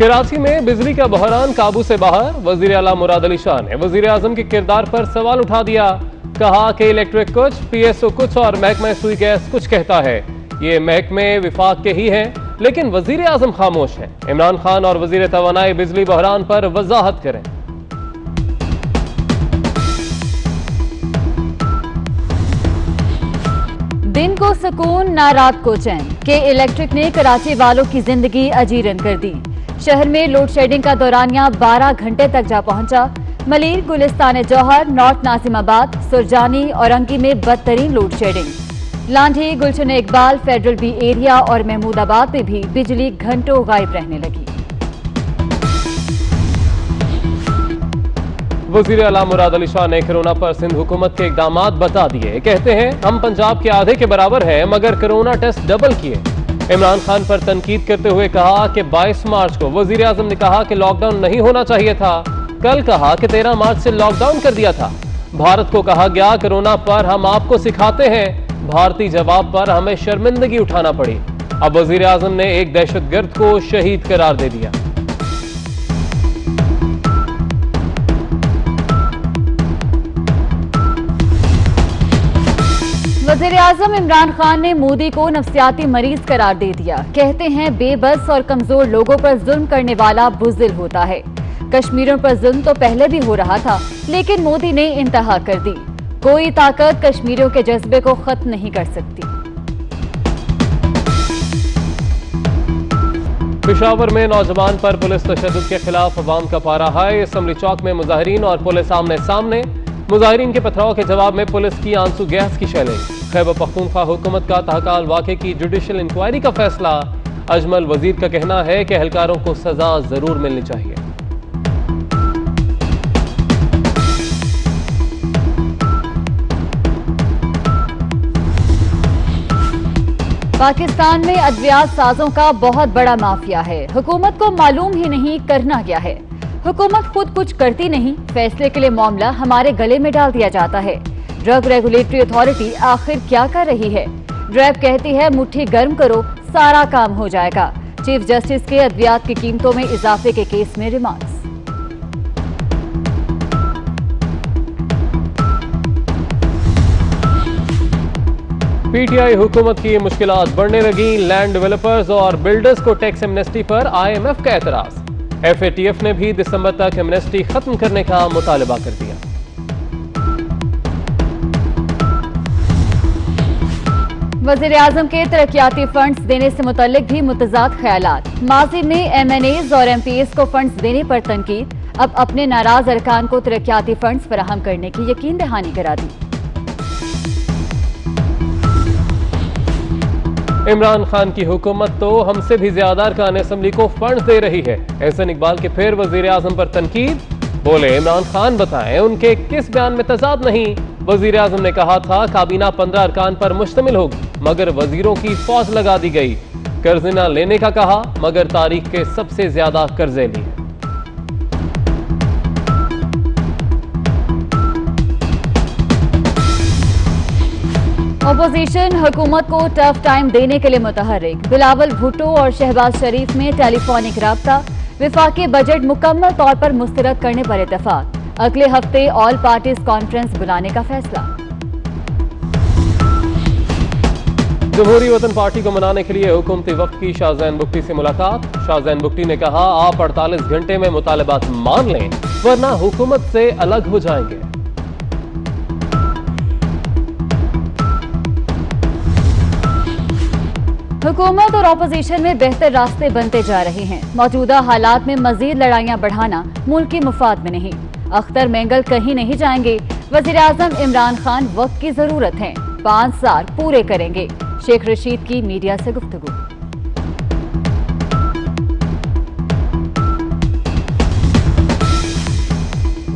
कराची में बिजली का बहरान काबू से बाहर। वजीर आला मुराद अली शाह ने वजीर आजम के किरदार पर सवाल उठा दिया। कहा कि इलेक्ट्रिक कुछ, पीएसओ कुछ और महकमा सुई गैस कुछ कहता है। ये महकमे विफाक के ही हैं, लेकिन वजीर आजम खामोश हैं। इमरान खान और वजीर तवानाई बिजली बहरान पर वजाहत करें। दिन को सुकून ना रात को चैन के इलेक्ट्रिक ने कराची वालों की जिंदगी अजीरन कर दी। शहर में लोड शेडिंग का दौरानिया 12 घंटे तक जा पहुंचा। मलीर, गुलिस्तान जौहर, नॉर्थ नाजिमाबाद, सुरजानी और अंगी में बदतरीन लोड शेडिंग। लांढी, गुलशन इकबाल, फेडरल बी एरिया और महमूदाबाद में भी बिजली घंटों गायब रहने लगी। वजीर आला मुराद अली शाह ने कोरोना पर सिंध हुकूमत के इकदामात बता दिए। कहते हैं हम पंजाब के आधे के बराबर हैं, मगर कोरोना टेस्ट डबल किए। इमरान खान पर तनकीद करते हुए कहा कि 22 मार्च को वजीर आजम ने कहा कि लॉकडाउन नहीं होना चाहिए था। कल कहा कि 13 मार्च से लॉकडाउन कर दिया था। भारत को कहा गया कोरोना पर हम आपको सिखाते हैं। भारतीय जवाब पर हमें शर्मिंदगी उठाना पड़ी। अब वजीर आजम ने एक दहशतगर्द को शहीद करार दे दिया। वज़ीर आज़म इमरान खान ने मोदी को नफ्सियाती मरीज करार दे दिया। कहते हैं बेबस और कमजोर लोगों पर जुल्म करने वाला बुज़दिल होता है। कश्मीरियों पर जुल्म तो पहले भी हो रहा था, लेकिन मोदी ने इंतहा कर दी। कोई ताकत कश्मीरियों के जज्बे को खत्म नहीं कर सकती। पेशावर में नौजवान पर पुलिस तशद्दुद के खिलाफ अवाम का पारा हाई। असम्बली चौक में मुजाहिरीन और पुलिस आमने सामने। मुजाहिरीन के पथराव के जवाब में पुलिस की आंसू गैस की शेलिंग। खैबर पख्तूनख्वा हुकूमत का तहकाल वाक़े की जुडिशल इंक्वायरी का फैसला। अजमल वजीर का कहना है कि एहलकारों को सजा जरूर मिलनी चाहिए। पाकिस्तान में अद्वियात साजों का बहुत बड़ा माफिया है। हुकूमत को मालूम ही नहीं करना क्या है। हुकूमत खुद कुछ करती नहीं, फैसले के लिए मामला हमारे गले में डाल दिया जाता है। ड्रग रेगुलेटरी अथॉरिटी आखिर क्या कर रही है? ड्रैब कहती है मुट्ठी गर्म करो, सारा काम हो जाएगा। चीफ जस्टिस के अद्वियात की कीमतों में इजाफे के केस में रिमांड्स। पीटीआई हुकूमत की मुश्किलात बढ़ने लगी। लैंड डेवलपर्स और बिल्डर्स को टैक्स एमनेस्टी पर IMF का एतराज। FATF ने भी दिसंबर तक एमनेस्टी खत्म करने का मुतालबा कर दिया। वज़ीर आज़म के तरक्याती फंड्स देने से मुतल्लिक भी मुतजाद ख्यालात। माजी में MNAs और MPs को फंड्स देने पर तनकीद। अब अपने नाराज अरकान को तरक्याती फंड्स फराहम करने की यकीन दहानी करा दी। इमरान खान की हुकूमत तो हमसे भी ज्यादा अरकान असम्बली को फंड दे रही है। एहसन इकबाल के फिर वजीर आजम पर तनकीद। बोले इमरान खान बताएं उनके किस बयान में तजाद नहीं। वजीर आजम ने कहा था काबीना 15 अरकान पर मुश्तमिल होगी, मगर वजीरों की फौज लगा दी गई। कर्जे न लेने का कहा, मगर तारीख के सबसे ज्यादा कर्जे लिए। अपोजिशन हुकूमत को टफ टाइम देने के लिए मुतहर्रिक। बिलावल भुट्टो और शहबाज शरीफ में टेलीफोनिक राब्ता। विफाकी बजट मुकम्मल तौर पर मुस्तरद करने पर इत्तेफाक। अगले हफ्ते ऑल पार्टीज कॉन्फ्रेंस बुलाने का फैसला। जमहूरी वतन पार्टी को मनाने के लिए हुकूमती वक्त की शाहजैन बुगटी से मुलाकात। शाहजैन बुगटी ने कहा आप 48 घंटे में मुतालबात मान लें, वरना हुकूमत से अलग हो जाएंगे। हुकूमत और अपोजिशन में बेहतर रास्ते बनते जा रहे हैं। मौजूदा हालात में मजीद लड़ाइयां बढ़ाना मुल्क की मुफाद में नहीं। अख्तर मेंगल कहीं नहीं जाएंगे। वजीर आजम इमरान खान वक्त की जरूरत है, 5 साल पूरे करेंगे। शेख रशीद की मीडिया से गुफ्तगू।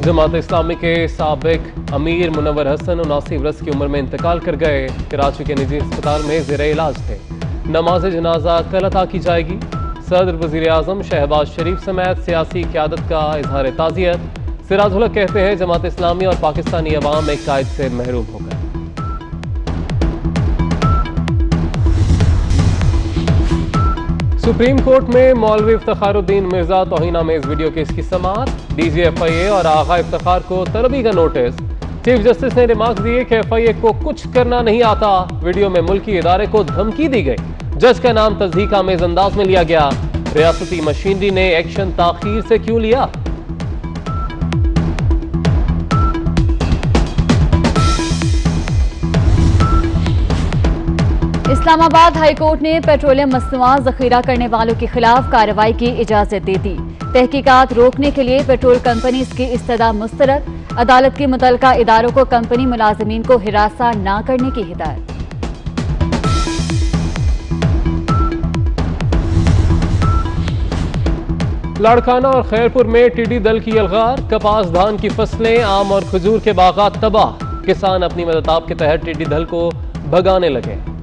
जमात इस्लामी के साबिक अमीर मुनव्वर हसन 79 बरस की उम्र में इंतकाल कर गए। कराची के निजी अस्पताल में ज़ेरे इलाज थे। नमाज जनाजा कल अता की जाएगी। सदर वजीर आजम शहबाज शरीफ समेत सियासी क़यादत का इजहार ताज़ियत। सिराजुल हक कहते हैं जमात इस्लामी और पाकिस्तानी अवाम एक कायद से महरूम हो गए। सुप्रीम कोर्ट में मौलवी इफ्तिखारुद्दीन मिर्जा तौहीन-आमेज वीडियो केस की समाअत। डीजी FIA और आगा इफ्तिखार को तलबी का नोटिस। चीफ जस्टिस ने रिमार्क दिए कि FIA को कुछ करना नहीं आता। वीडियो में मुल्की इदारे को धमकी दी गई। जज का नाम तस्दीक आमेज अंदाज में लिया गया। रियासती मशीनरी ने एक्शन ताखीर से क्यों लिया? इस्लामाबाद हाई कोर्ट ने पेट्रोलियम मसनूआत जखीरा करने वालों के खिलाफ कार्रवाई की इजाजत दे दी। तहकीकात रोकने के लिए पेट्रोल कंपनी की इस्तदा मुस्तरद। अदालत की मुतल्लिका इदारों को कंपनी मुलाजिमीन को हिरासा न करने की हिदायत। लाड़काना और खैरपुर में टिड्डी दल की यलगार। कपास, धान की फसलें, आम और खजूर के बागात तबाह। किसान अपनी मदताब के तहत टिड्डी दल को भगाने लगे।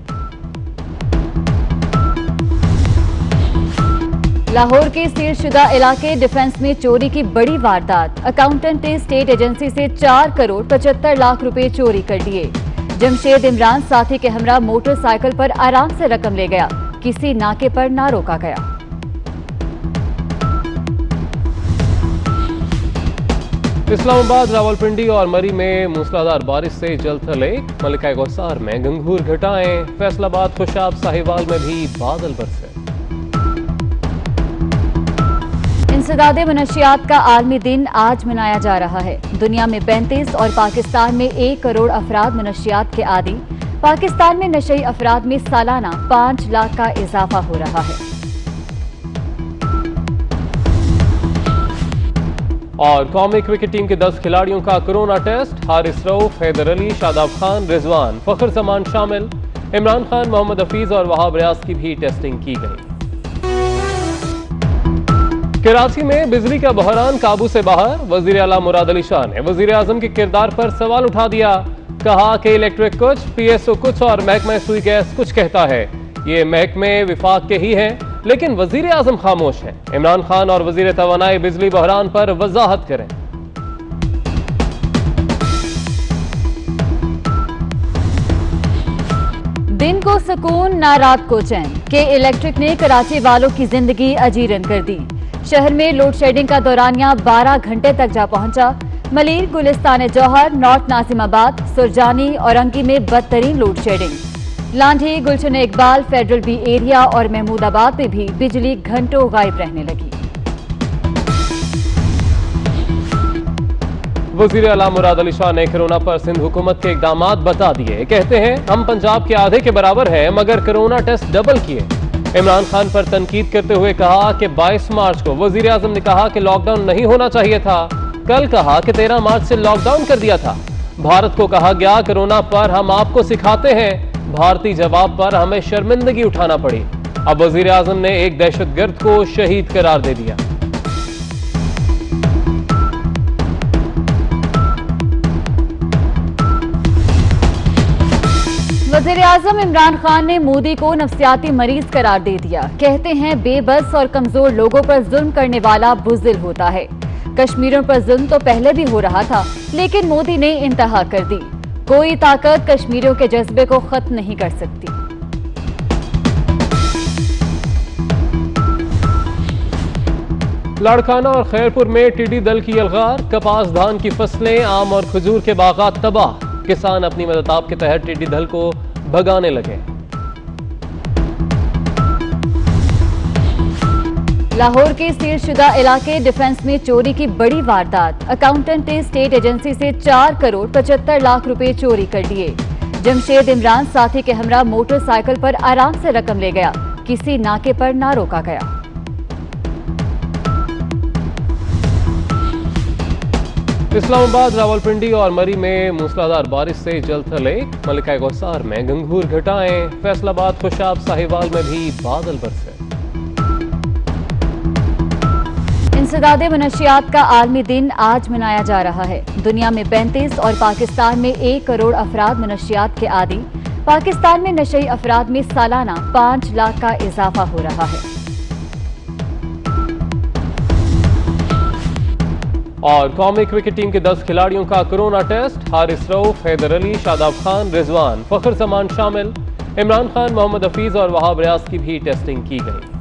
लाहौर के सीलशुदा इलाके डिफेंस में चोरी की बड़ी वारदात। अकाउंटेंट ने स्टेट एजेंसी से 4 करोड़ 75 लाख रुपए चोरी कर लिए। जमशेद इमरान साथी के हमरा मोटरसाइकिल पर आराम से रकम ले गया। किसी नाके पर ना रोका गया। इस्लामाबाद, रावलपिंडी और मरी में मूसलाधार बारिश से जल थले। मलिका गौसार में गंगूर घटाएं। फैसलाबाद, खुशाब, साहिवाल में भी बादल बरसे। इंसदादे मनशियात का आलमी दिन आज मनाया जा रहा है। दुनिया में 35 और पाकिस्तान में 1 करोड़ अफराद मनशियात के आदी। पाकिस्तान में नशई अफराद में सालाना 5 लाख का इजाफा हो रहा है। और कौमी क्रिकेट टीम के 10 खिलाड़ियों का कोरोना टेस्ट। हारिस रऊफ, हैदर अली, शादाब खान, रिजवान, फखर जमान शामिल। इमरान खान, मोहम्मद हफीज और वहाब रियाज की भी टेस्टिंग की गई। कराची में बिजली का बहरान काबू से बाहर। वजीर आला मुराद अली शाह ने वजीर आजम के किरदार पर सवाल उठा दिया। कहा कि इलेक्ट्रिक कुछ, PSO कुछ और महकमा सुई गैस कुछ कहता है। ये महकमे विफाक के ही हैं, लेकिन वजीर आजम खामोश हैं। इमरान खान और वजीर तवानाई बिजली बहरान पर वजाहत करें। दिन को सुकून ना रात को चैन के इलेक्ट्रिक ने कराची वालों की जिंदगी अजीरन कर दी। शहर में लोड शेडिंग का दौरानिया 12 घंटे तक जा पहुंचा। मलीर, गुलिस्तान जौहर, नॉर्थ नासिमाबाद, सुरजानी और अंगी में बदतरीन लोड शेडिंग। लांढी, गुलशन इकबाल, फेडरल बी एरिया और महमूदाबाद में भी बिजली घंटों गायब रहने लगी। वजीर आला मुराद अली शाह ने कोरोना पर सिंध हुकूमत के इकदामात बता दिए। कहते हैं हम पंजाब के आधे के बराबर हैं, मगर कोरोना टेस्ट डबल किए। इमरान खान पर तनकीद करते हुए कहा कि 22 मार्च को वजीर आजम ने कहा कि लॉकडाउन नहीं होना चाहिए था। कल कहा कि 13 मार्च से लॉकडाउन कर दिया था। भारत को कहा गया कोरोना पर हम आपको सिखाते हैं। भारतीय जवाब पर हमें शर्मिंदगी उठाना पड़ी। अब वजीर आजम ने एक दहशतगर्द को शहीद करार दे दिया। वज़ीर आज़म इमरान खान ने मोदी को नफ्सियाती मरीज करार दे दिया। कहते हैं बेबस और कमजोर लोगों पर जुल्म करने वाला बुज़दिल होता है। कश्मीरियों पर जुल्म तो पहले भी हो रहा था, लेकिन मोदी ने इंतहा कर दी। कोई ताकत कश्मीरियों के जज्बे को खत्म नहीं कर सकती। लाड़काना और खैरपुर में टिड्डी दल की यलगार। कपास, धान की फसलें, आम और खजूर के बागात तबाह। किसान अपनी मदताब के तहत टिड्डी दल को भगाने लगे। लाहौर के सीलशुदा इलाके डिफेंस में चोरी की बड़ी वारदात। अकाउंटेंट ने स्टेट एजेंसी से 4 करोड़ 75 लाख रुपए चोरी कर लिए। जमशेद इमरान साथी के हमरा मोटरसाइकिल पर आराम से रकम ले गया। किसी नाके पर ना रोका गया। इस्लामाबाद, रावलपिंडी और मरी में मूसलाधार बारिश से जल थले। मलिका गौसार में गंगूर घटाएं। फैसलाबाद, खुशाब, साहिवाल में भी बादल बरसे। इंसदादे मनशियात का आलमी दिन आज मनाया जा रहा है। दुनिया में 35 और पाकिस्तान में 1 करोड़ अफराद मनशियात के आदी। पाकिस्तान में नशई अफराद में सालाना 5 लाख का इजाफा हो रहा है। और कौमी क्रिकेट टीम के 10 खिलाड़ियों का कोरोना टेस्ट। हारिस रऊफ, हैदर अली, शादाब खान, रिजवान, फखर जमान शामिल। इमरान खान, मोहम्मद हफीज और वहाब रियाज की भी टेस्टिंग की गई।